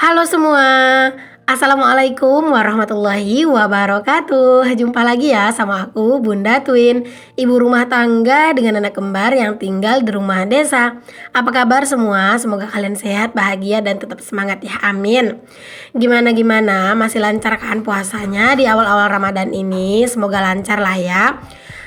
Halo semua, Assalamualaikum warahmatullahi wabarakatuh. Jumpa lagi ya sama aku Bunda Twin, ibu rumah tangga dengan anak kembar yang tinggal di rumah desa. Apa kabar semua? Semoga kalian sehat, bahagia dan tetap semangat ya, amin. Gimana masih lancar kan puasanya di awal-awal Ramadan ini? Semoga lancar lah ya.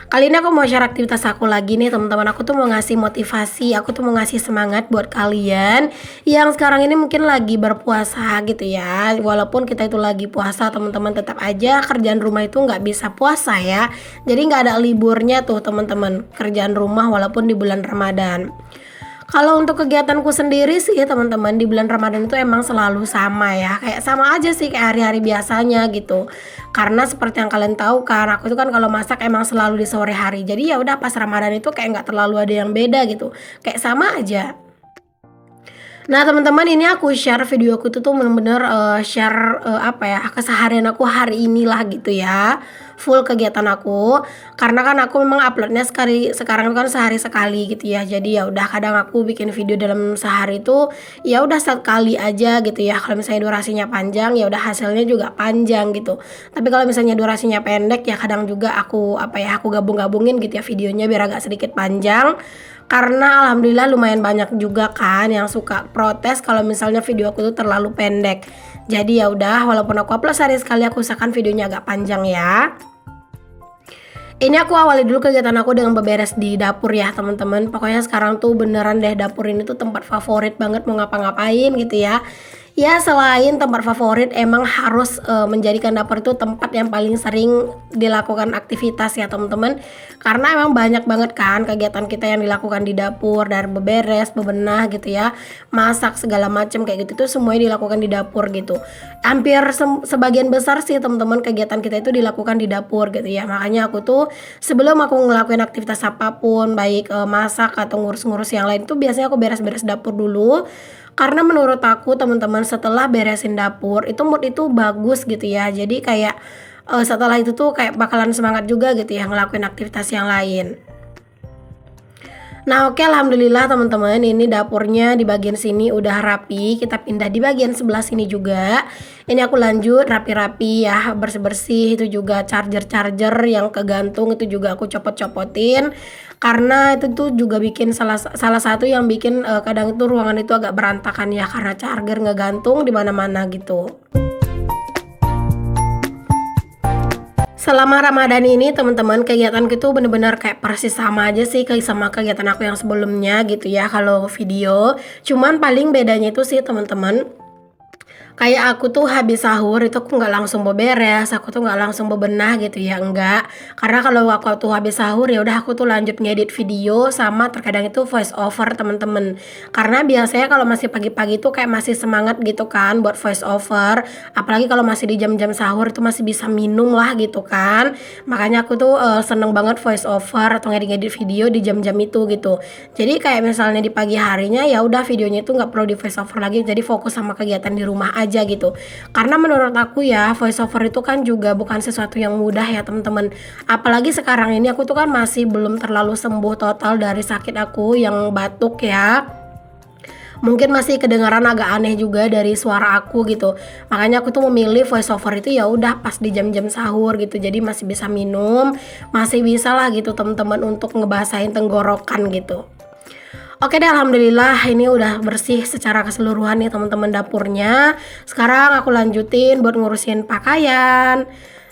Kali ini aku mau share aktivitas aku lagi nih teman-teman. Aku tuh mau ngasih motivasi, aku tuh mau ngasih semangat buat kalian yang sekarang ini mungkin lagi berpuasa gitu ya. Walaupun kita itu lagi puasa, teman-teman tetap aja kerjaan rumah itu nggak bisa puasa ya. Jadi nggak ada liburnya tuh teman-teman, kerjaan rumah walaupun di bulan Ramadan. Kalau untuk kegiatanku sendiri sih teman-teman, di bulan Ramadan itu emang selalu sama ya, kayak sama aja sih kayak hari-hari biasanya gitu. Karena seperti yang kalian tahu kan, aku itu kan kalau masak emang selalu di sore hari. Jadi ya udah pas Ramadan itu kayak nggak terlalu ada yang beda gitu, kayak sama aja. Nah teman-teman, ini aku share video aku tuh bener-bener share apa ya, keseharian aku hari inilah gitu ya, full kegiatan aku. Karena kan aku memang uploadnya sekarang kan sehari sekali gitu ya. Jadi ya udah kadang aku bikin video dalam sehari itu ya udah sekali aja gitu ya. Kalau misalnya durasinya panjang ya udah hasilnya juga panjang gitu. Tapi kalau misalnya durasinya pendek ya kadang juga aku aku gabung-gabungin gitu ya videonya biar agak sedikit panjang. Karena alhamdulillah lumayan banyak juga kan yang suka protes kalau misalnya video aku tuh terlalu pendek. Jadi ya udah, walaupun aku upload sehari sekali, aku usahakan videonya agak panjang ya. Ini aku awali dulu kegiatan aku dengan beberes di dapur ya teman-teman. Pokoknya sekarang tuh beneran deh, dapur ini tuh tempat favorit banget mau ngapa-ngapain gitu ya. Ya selain tempat favorit, emang harus menjadikan dapur itu tempat yang paling sering dilakukan aktivitas ya teman-teman. Karena emang banyak banget kan kegiatan kita yang dilakukan di dapur, dari beberes, bebenah gitu ya, masak segala macam kayak gitu tuh semuanya dilakukan di dapur gitu. Hampir sebagian besar sih teman-teman kegiatan kita itu dilakukan di dapur gitu ya. Makanya aku tuh sebelum aku ngelakuin aktivitas apapun, baik masak atau ngurus-ngurus yang lain tuh biasanya aku beres-beres dapur dulu. Karena menurut aku teman-teman, setelah beresin dapur itu mood itu bagus gitu ya. Jadi kayak setelah itu tuh kayak bakalan semangat juga gitu ya ngelakuin aktivitas yang lain. Nah oke, alhamdulillah teman-teman, ini dapurnya di bagian sini udah rapi. Kita pindah di bagian sebelah sini juga. Ini aku lanjut rapi-rapi ya, bersih-bersih. Itu juga charger-charger yang kegantung itu juga aku copot-copotin. Karena itu tuh juga bikin salah satu yang bikin kadang itu ruangan itu agak berantakan ya, karena charger ngegantung di mana-mana gitu. Selama Ramadan ini teman-teman, kegiatan itu bener-bener kayak persis sama aja sih kayak sama kegiatan aku yang sebelumnya gitu ya kalau video. Cuman paling bedanya itu sih teman-teman, kayak aku tuh habis sahur itu aku nggak langsung beberes, aku tuh nggak langsung bebenah gitu ya, enggak. Karena kalau aku tuh habis sahur ya udah aku tuh lanjut ngedit video sama terkadang itu voice over teman-teman. Karena biasanya kalau masih pagi-pagi tuh kayak masih semangat gitu kan buat voice over, apalagi kalau masih di jam-jam sahur itu masih bisa minum lah gitu kan. Makanya aku tuh seneng banget voice over atau ngedit-ngedit video di jam-jam itu gitu. Jadi kayak misalnya di pagi harinya ya udah videonya itu nggak perlu di voice over lagi, jadi fokus sama kegiatan di rumah aja gitu. Karena menurut aku ya voice over itu kan juga bukan sesuatu yang mudah ya teman-teman. Apalagi sekarang ini aku tuh kan masih belum terlalu sembuh total dari sakit aku yang batuk ya. Mungkin masih kedengaran agak aneh juga dari suara aku gitu. Makanya aku tuh memilih voice over itu ya udah pas di jam-jam sahur gitu. Jadi masih bisa minum, masih bisa lah gitu teman-teman untuk ngebasahin tenggorokan gitu. Oke deh, alhamdulillah ini udah bersih secara keseluruhan nih teman-teman dapurnya. Sekarang aku lanjutin buat ngurusin pakaian.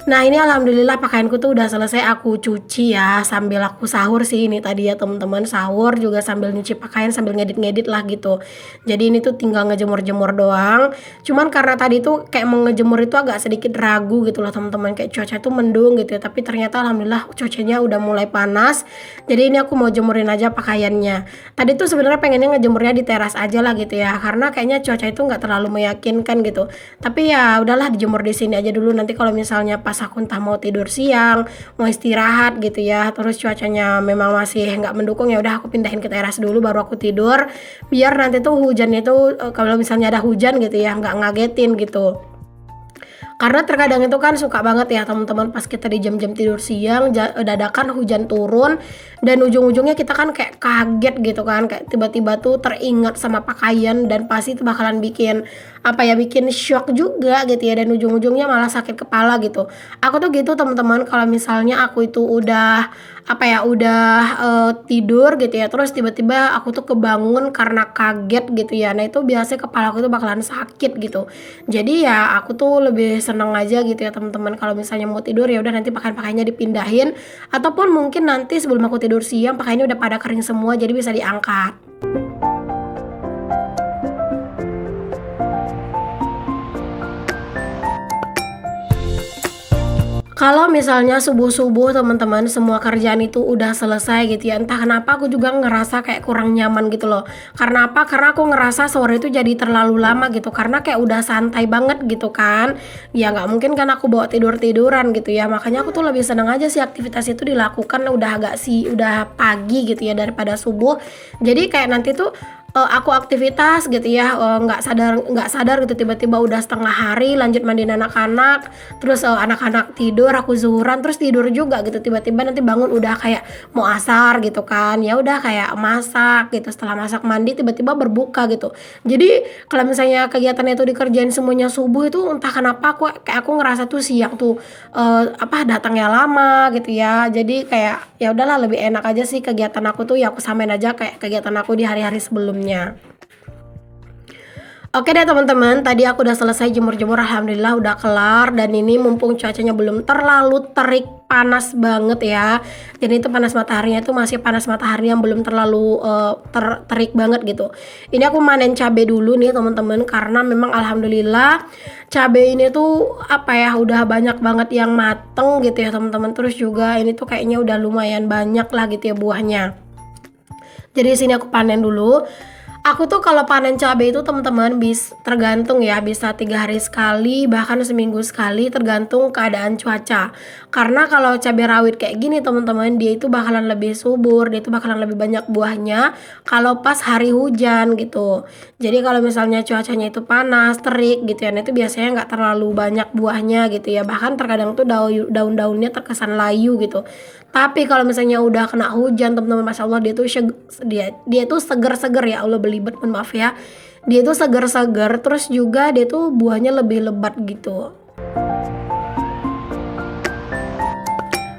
Nah ini alhamdulillah pakaianku tuh udah selesai aku cuci ya sambil aku sahur sih ini tadi ya teman-teman, sahur juga sambil nyuci pakaian sambil ngedit-ngedit lah gitu. Jadi ini tuh tinggal ngejemur-jemur doang. Cuman karena tadi tuh kayak mau ngejemur itu agak sedikit ragu gitu loh teman-teman, kayak cuaca itu mendung gitu ya. Tapi ternyata alhamdulillah cuacanya udah mulai panas. Jadi ini aku mau jemurin aja pakaiannya. Tadi tuh sebenarnya pengennya ngejemurnya di teras aja lah gitu ya, karena kayaknya cuaca itu nggak terlalu meyakinkan gitu. Tapi ya udahlah dijemur di sini aja dulu, nanti kalau misalnya pas aku entah mau tidur siang, mau istirahat gitu ya, terus cuacanya memang masih nggak mendukung, ya udah aku pindahin ke teras dulu baru aku tidur, biar nanti tuh hujannya itu kalau misalnya ada hujan gitu ya nggak ngagetin gitu. Karena terkadang itu kan suka banget ya teman-teman pas kita di jam-jam tidur siang dadakan hujan turun dan ujung-ujungnya kita kan kayak kaget gitu kan, kayak tiba-tiba tuh teringat sama pakaian dan pasti itu bakalan bikin apa ya, bikin shock juga gitu ya, dan ujung-ujungnya malah sakit kepala gitu. Aku tuh gitu teman-teman, kalau misalnya aku itu udah apa ya, udah tidur gitu ya, terus tiba-tiba aku tuh kebangun karena kaget gitu ya. Nah itu biasanya kepala aku tuh bakalan sakit gitu. Jadi ya aku tuh lebih seneng aja gitu ya teman-teman, kalau misalnya mau tidur ya udah nanti pakaian-pakaiannya dipindahin, ataupun mungkin nanti sebelum aku tidur siang pakaiannya udah pada kering semua jadi bisa diangkat. Kalau misalnya subuh-subuh teman-teman semua kerjaan itu udah selesai gitu ya, entah kenapa aku juga ngerasa kayak kurang nyaman gitu loh. Karena apa? Karena aku ngerasa sore itu jadi terlalu lama gitu, karena kayak udah santai banget gitu kan. Ya nggak mungkin kan aku bawa tidur-tiduran gitu ya, makanya aku tuh lebih seneng aja sih aktivitas itu dilakukan udah pagi gitu ya daripada subuh. Jadi kayak nanti tuh aku aktivitas gitu ya, nggak sadar gitu tiba-tiba udah setengah hari lanjut mandiin anak-anak, terus, anak-anak tidur, aku zuhuran, terus tidur juga gitu, tiba-tiba nanti bangun udah kayak mau asar gitu kan, ya udah kayak masak gitu, setelah masak mandi tiba-tiba berbuka gitu. Jadi kalau misalnya kegiatan itu dikerjain semuanya subuh itu entah kenapa aku ngerasa tuh siang tuh, datangnya lama gitu ya. Jadi kayak ya udahlah lebih enak aja sih kegiatan aku tuh ya aku samain aja kayak kegiatan aku di hari-hari sebelumnya. Oke deh teman-teman, tadi aku udah selesai jemur-jemur, alhamdulillah udah kelar, dan ini mumpung cuacanya belum terlalu terik panas banget ya. Jadi itu panas mataharinya itu masih panas matahari yang belum terlalu terik banget gitu. Ini aku panen cabai dulu nih teman-teman, karena memang alhamdulillah cabai ini tuh apa ya, udah banyak banget yang mateng gitu ya teman-teman. Terus juga ini tuh kayaknya udah lumayan banyak lah gitu ya buahnya. Jadi di sini aku panen dulu. Aku tuh kalau panen cabai itu teman-teman tergantung ya, bisa 3 hari sekali bahkan seminggu sekali tergantung keadaan cuaca. Karena kalau cabai rawit kayak gini teman-teman, dia itu bakalan lebih subur, dia itu bakalan lebih banyak buahnya kalau pas hari hujan gitu. Jadi kalau misalnya cuacanya itu panas, terik gitu ya, nah itu biasanya nggak terlalu banyak buahnya gitu ya. Bahkan terkadang tuh daun-daunnya terkesan layu gitu. Tapi kalau misalnya udah kena hujan teman-teman, masya Allah dia tuh seger-seger ya Allah belibet, mohon maaf ya. Dia tuh seger-seger, terus juga dia tuh buahnya lebih lebat gitu.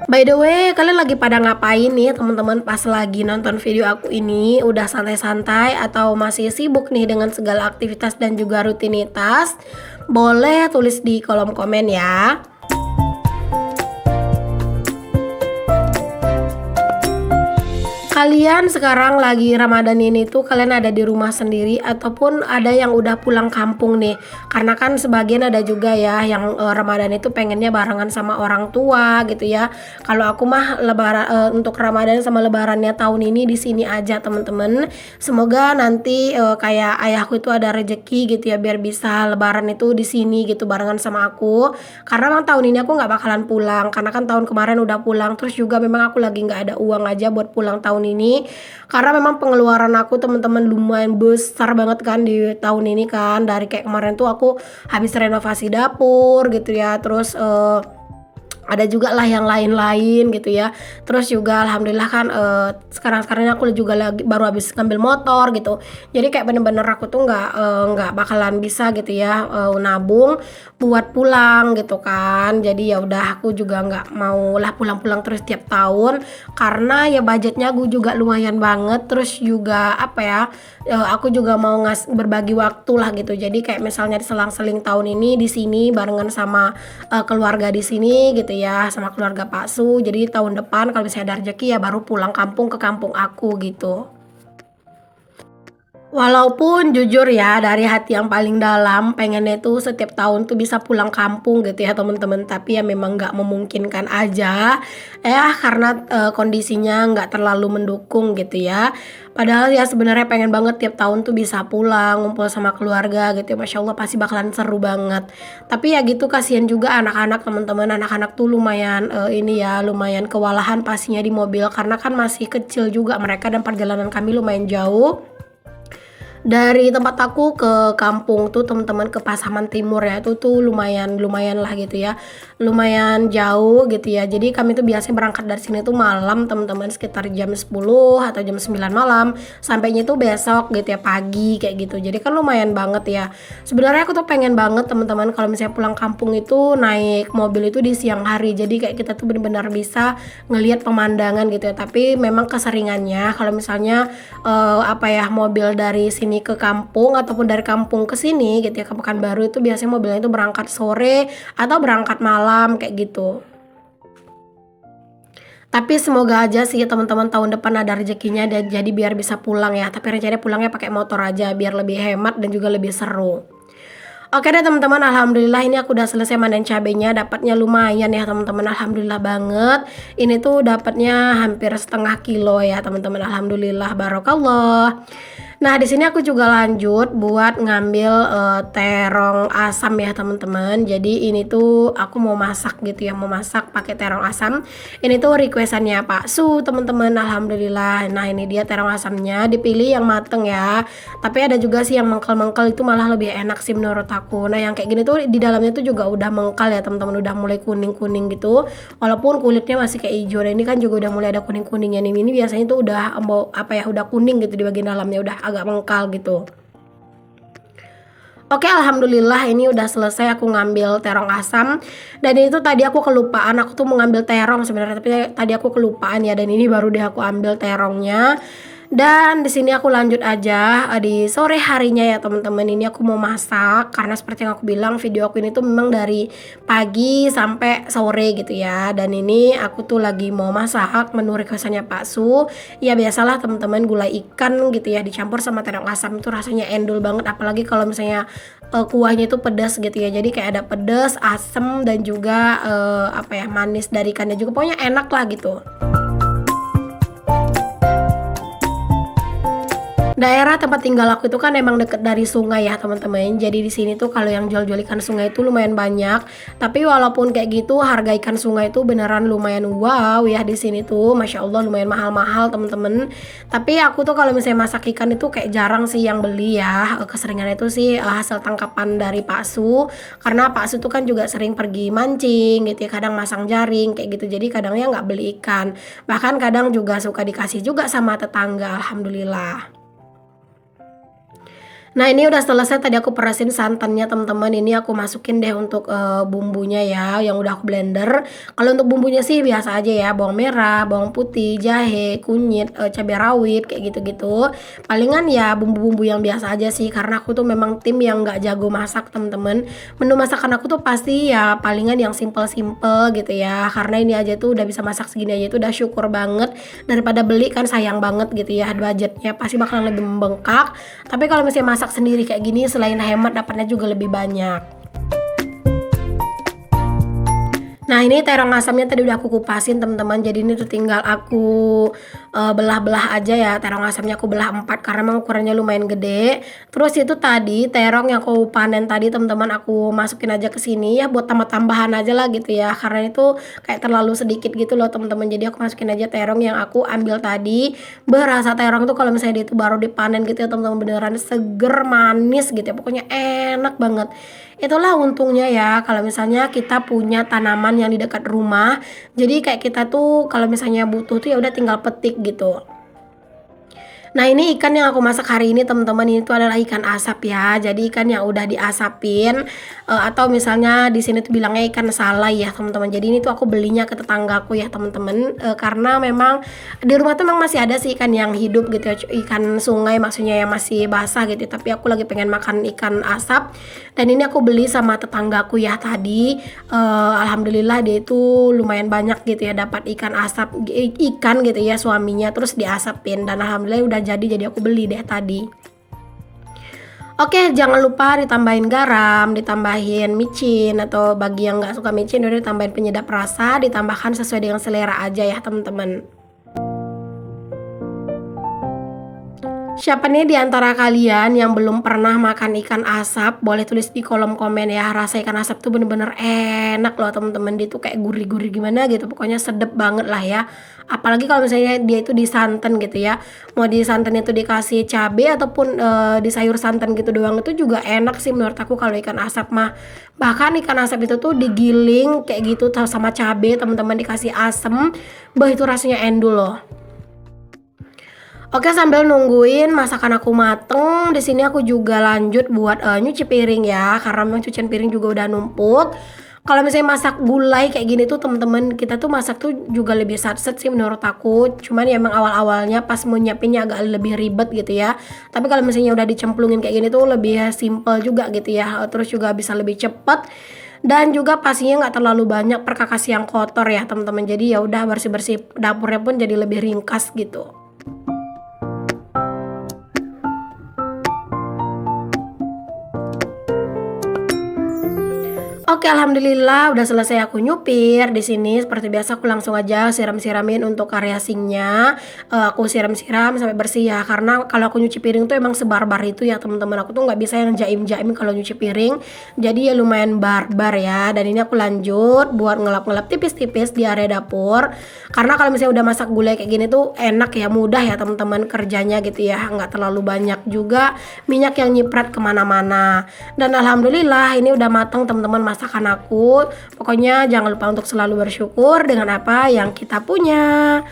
By the way, kalian lagi pada ngapain nih teman-teman pas lagi nonton video aku ini? Udah santai-santai atau masih sibuk nih dengan segala aktivitas dan juga rutinitas? Boleh tulis di kolom komen ya. Kalian sekarang lagi Ramadan ini tuh kalian ada di rumah sendiri ataupun ada yang udah pulang kampung nih? Karena kan sebagian ada juga ya yang Ramadan itu pengennya barengan sama orang tua gitu ya. Kalau aku mah untuk Ramadan sama lebarannya tahun ini di sini aja teman-teman. Semoga nanti kayak ayahku itu ada rezeki gitu ya biar bisa lebaran itu di sini gitu barengan sama aku. Karena memang tahun ini aku nggak bakalan pulang karena kan tahun kemarin udah pulang, terus juga memang aku lagi nggak ada uang aja buat pulang tahun ini, karena memang pengeluaran aku teman-teman lumayan besar banget kan di tahun ini kan. Dari kayak kemarin tuh aku habis renovasi dapur gitu ya, terus ada juga lah yang lain-lain gitu ya. Terus juga alhamdulillah kan sekarang aku juga lagi baru habis ngambil motor gitu. Jadi kayak bener-bener aku tuh nggak bakalan bisa gitu ya nabung buat pulang gitu kan. Jadi ya udah aku juga nggak mau lah pulang-pulang terus tiap tahun, karena ya budgetnya gue juga lumayan banget. Terus juga apa ya, aku juga mau berbagi waktu lah gitu. Jadi kayak misalnya selang-seling tahun ini di sini barengan sama keluarga di sini gitu ya, sama keluarga Pak Su. Jadi tahun depan kalau misalnya ada rezeki ya baru pulang kampung ke kampung aku gitu. Walaupun jujur ya dari hati yang paling dalam pengennya tuh setiap tahun tuh bisa pulang kampung gitu ya teman-teman, tapi ya memang nggak memungkinkan aja ya karena kondisinya nggak terlalu mendukung gitu ya. Padahal ya sebenarnya pengen banget tiap tahun tuh bisa pulang ngumpul sama keluarga gitu ya, masya Allah pasti bakalan seru banget. Tapi ya gitu kasihan juga anak-anak teman-teman, anak-anak tuh lumayan ini ya lumayan kewalahan pastinya di mobil karena kan masih kecil juga mereka dan perjalanan kami lumayan jauh. Dari tempat aku ke kampung tuh teman-teman, ke Pasaman Timur ya, itu tuh lumayan lumayan lah gitu ya, lumayan jauh gitu ya. Jadi kami tuh biasanya berangkat dari sini tuh malam teman-teman, sekitar jam 10 atau jam 9 malam, sampainya tuh besok gitu ya, pagi kayak gitu. Jadi kan lumayan banget ya. Sebenarnya aku tuh pengen banget teman-teman kalau misalnya pulang kampung itu naik mobil itu di siang hari. Jadi kayak kita tuh benar-benar bisa ngelihat pemandangan gitu ya. Tapi memang keseringannya kalau misalnya apa ya, mobil dari sini ke kampung ataupun dari kampung ke sini gitu ya, ke Pekanbaru itu biasanya mobilnya itu berangkat sore atau berangkat malam kayak gitu. Tapi semoga aja sih teman-teman tahun depan ada rezekinya dan jadi biar bisa pulang ya. Tapi rencananya pulangnya pakai motor aja biar lebih hemat dan juga lebih seru. Oke deh teman-teman, alhamdulillah ini aku udah selesai manen cabenya, dapatnya lumayan ya teman-teman, alhamdulillah banget. Ini tuh dapatnya hampir setengah kilo ya teman-teman, alhamdulillah barokallah. Nah, di sini aku juga lanjut buat ngambil terong asam ya teman-teman. Jadi ini tuh aku mau masak gitu ya, mau masak pakai terong asam. Ini tuh requestannya Pak Su teman-teman, alhamdulillah. Nah, ini dia terong asamnya, dipilih yang mateng ya. Tapi ada juga sih yang mengkel-mengkel, itu malah lebih enak sih menurut aku. Nah, yang kayak gini tuh di dalamnya tuh juga udah mengkal ya teman-teman, udah mulai kuning-kuning gitu. Walaupun kulitnya masih kayak hijau. Nah, ini kan juga udah mulai ada kuning-kuningnya nih. Ini biasanya tuh udah apa ya, udah kuning gitu di bagian dalamnya, udah agak mengkal gitu. Oke, alhamdulillah ini udah selesai aku ngambil terong asam. Dan itu tadi aku kelupaan, aku tuh mau ngambil terong sebenarnya, tapi tadi aku kelupaan ya, dan ini baru deh aku ambil terongnya. Dan di sini aku lanjut aja di sore harinya ya teman-teman. Ini aku mau masak karena seperti yang aku bilang, video aku ini tuh memang dari pagi sampai sore gitu ya. Dan ini aku tuh lagi mau masak menu requestannya Pak Su. Ya biasalah teman-teman, gulai ikan gitu ya dicampur sama terong asam itu rasanya endul banget, apalagi kalau misalnya kuahnya itu pedas gitu ya. Jadi kayak ada pedas, asem, dan juga apa ya, manis dari ikannya juga. Pokoknya enak lah gitu. Daerah tempat tinggal aku itu kan emang deket dari sungai ya teman-teman. Jadi di sini tuh kalau yang jual-jual ikan sungai itu lumayan banyak. Tapi walaupun kayak gitu, harga ikan sungai itu beneran lumayan wow ya di sini tuh. Masya Allah lumayan mahal-mahal teman-teman. Tapi aku tuh kalau misalnya masak ikan itu kayak jarang sih yang beli ya. Keseringan itu sih hasil tangkapan dari Pak Su. Karena Pak Su tuh kan juga sering pergi mancing gitu ya. Kadang masang jaring kayak gitu. Jadi kadangnya nggak beli ikan. Bahkan kadang juga suka dikasih juga sama tetangga. Alhamdulillah. Nah, ini udah selesai, tadi aku perasin santannya teman-teman. Ini aku masukin deh untuk bumbunya ya, yang udah aku blender. Kalau untuk bumbunya sih biasa aja ya, bawang merah, bawang putih, jahe, kunyit, cabai rawit kayak gitu-gitu. Palingan ya bumbu-bumbu yang biasa aja sih, karena aku tuh memang tim yang nggak jago masak teman-teman. Menu masakan aku tuh pasti ya palingan yang simple-simple gitu ya. Karena ini aja tuh udah bisa masak segini aja tuh udah syukur banget, daripada beli kan sayang banget gitu ya, budgetnya pasti bakalan lebih membengkak. Tapi kalau misalnya masak sendiri kayak gini, selain hemat dapatnya juga lebih banyak. Nah, ini terong asamnya tadi udah aku kupasin teman-teman. Jadi ini tuh tinggal aku belah-belah aja ya. Terong asamnya aku belah 4 karena memang ukurannya lumayan gede. Terus itu tadi terong yang aku panen tadi teman-teman, aku masukin aja ke sini ya buat tambah-tambahan aja lah gitu ya. Karena itu kayak terlalu sedikit gitu loh teman-teman. Jadi aku masukin aja terong yang aku ambil tadi. Berasa terong tuh kalau misalnya dia itu baru dipanen gitu ya teman-teman, beneran seger, manis gitu ya. Pokoknya enak banget. Itulah untungnya ya kalau misalnya kita punya tanaman yang di dekat rumah. Jadi kayak kita tuh kalau misalnya butuh tuh ya udah tinggal petik gitu. Nah, ini ikan yang aku masak hari ini teman-teman, ini tuh adalah ikan asap ya. Jadi ikan yang udah diasapin, atau misalnya di sini tuh bilangnya ikan salai ya teman-teman. Jadi ini tuh aku belinya ke tetanggaku ya teman-teman, karena memang di rumah tuh memang masih ada sih ikan yang hidup gitu ya, ikan sungai maksudnya yang masih basah gitu. Tapi aku lagi pengen makan ikan asap, dan ini aku beli sama tetanggaku ya tadi. Alhamdulillah dia itu lumayan banyak gitu ya, dapat ikan asap, ikan gitu ya suaminya, terus diasapin, dan alhamdulillah udah jadi aku beli deh tadi. Oke, jangan lupa ditambahin garam, ditambahin micin, atau bagi yang nggak suka micin udah ditambahin penyedap rasa, ditambahkan sesuai dengan selera aja ya teman-teman. Siapa nih di antara kalian yang belum pernah makan ikan asap? Boleh tulis di kolom komen ya. Rasa ikan asap tuh bener-bener enak loh temen-temen. Dia tuh kayak gurih-gurih gimana gitu. Pokoknya sedep banget lah ya. Apalagi kalau misalnya dia itu disanten gitu ya. Mau di santan itu dikasih cabai ataupun di sayur santan gitu doang, itu juga enak sih menurut aku kalau ikan asap mah. Bahkan ikan asap itu tuh digiling kayak gitu sama cabai, teman-teman, dikasih asem. Bah, itu rasanya endul loh. Oke, sambil nungguin masakan aku mateng, di sini aku juga lanjut buat nyuci piring ya, karena memang cucian piring juga udah numpuk. Kalau misalnya masak gulai kayak gini tuh temen-temen, kita tuh masak tuh juga lebih satset sih menurut aku. Cuman ya emang awal-awalnya pas mau nyiapinnya agak lebih ribet gitu ya. Tapi kalau misalnya udah dicemplungin kayak gini tuh lebih simple juga gitu ya. Terus juga bisa lebih cepet. Dan juga pastinya nggak terlalu banyak perkakas yang kotor ya teman-teman. Jadi ya udah bersih-bersih dapurnya pun jadi lebih ringkas gitu. Oke, alhamdulillah udah selesai aku nyupir. Di sini seperti biasa aku langsung aja siram-siramin untuk area sinknya. Aku siram-siram sampai bersih ya. Karena kalau aku nyuci piring tuh emang sebarbar itu ya teman-teman. Aku tuh nggak bisa yang jaim-jaim kalau nyuci piring. Jadi ya lumayan barbar ya. Dan ini aku lanjut buat ngelap-ngelap tipis-tipis di area dapur. Karena kalau misalnya udah masak gulai kayak gini tuh enak ya, mudah ya teman-teman kerjanya gitu ya. Nggak terlalu banyak juga minyak yang nyiprat kemana-mana. Dan alhamdulillah ini udah matang teman-teman masakan aku. Pokoknya jangan lupa untuk selalu bersyukur dengan apa yang kita punya.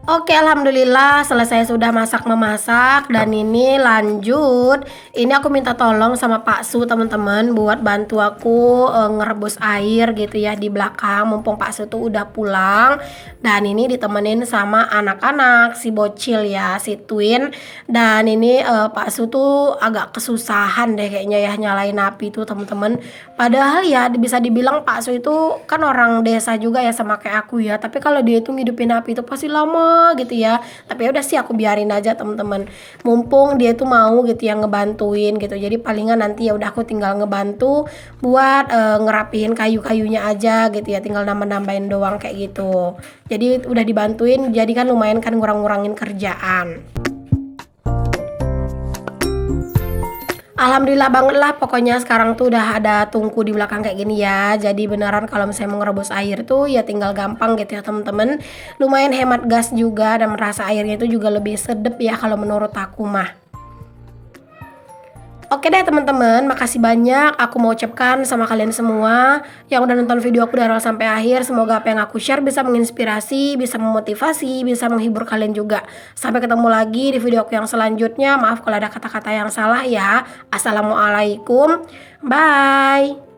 Oke, alhamdulillah selesai sudah memasak dan ini lanjut. Ini aku minta tolong sama Pak Su teman-teman buat bantu aku ngerebus air gitu ya di belakang mumpung Pak Su tuh udah pulang. Dan ini ditemenin sama anak-anak si bocil ya, si twin. Dan ini Pak Su tuh agak kesusahan deh kayaknya ya nyalain api tuh teman-teman. Padahal ya bisa dibilang Pak Su itu kan orang desa juga ya sama kayak aku ya. Tapi kalau dia itu ngidupin api itu pasti lama gitu ya. Tapi ya udah sih aku biarin aja teman-teman. Mumpung dia tuh mau gitu ya ngebantuin gitu. Jadi palingan nanti ya udah aku tinggal ngebantu buat ngerapihin kayu-kayunya aja gitu ya. Tinggal nambah-nambahin doang kayak gitu. Jadi udah dibantuin, jadi kan lumayan kan ngurang-ngurangin kerjaan. Alhamdulillah banget lah pokoknya sekarang tuh udah ada tungku di belakang kayak gini ya. Jadi beneran kalau misalnya mau ngerebus air tuh ya tinggal gampang gitu ya teman-teman. Lumayan hemat gas juga dan merasa airnya itu juga lebih sedep ya kalau menurut aku mah. Oke deh teman-teman, makasih banyak aku mau ucapkan sama kalian semua yang udah nonton video aku dari awal sampai akhir. Semoga apa yang aku share bisa menginspirasi, bisa memotivasi, bisa menghibur kalian juga. Sampai ketemu lagi di video aku yang selanjutnya. Maaf kalau ada kata-kata yang salah ya. Assalamualaikum, bye.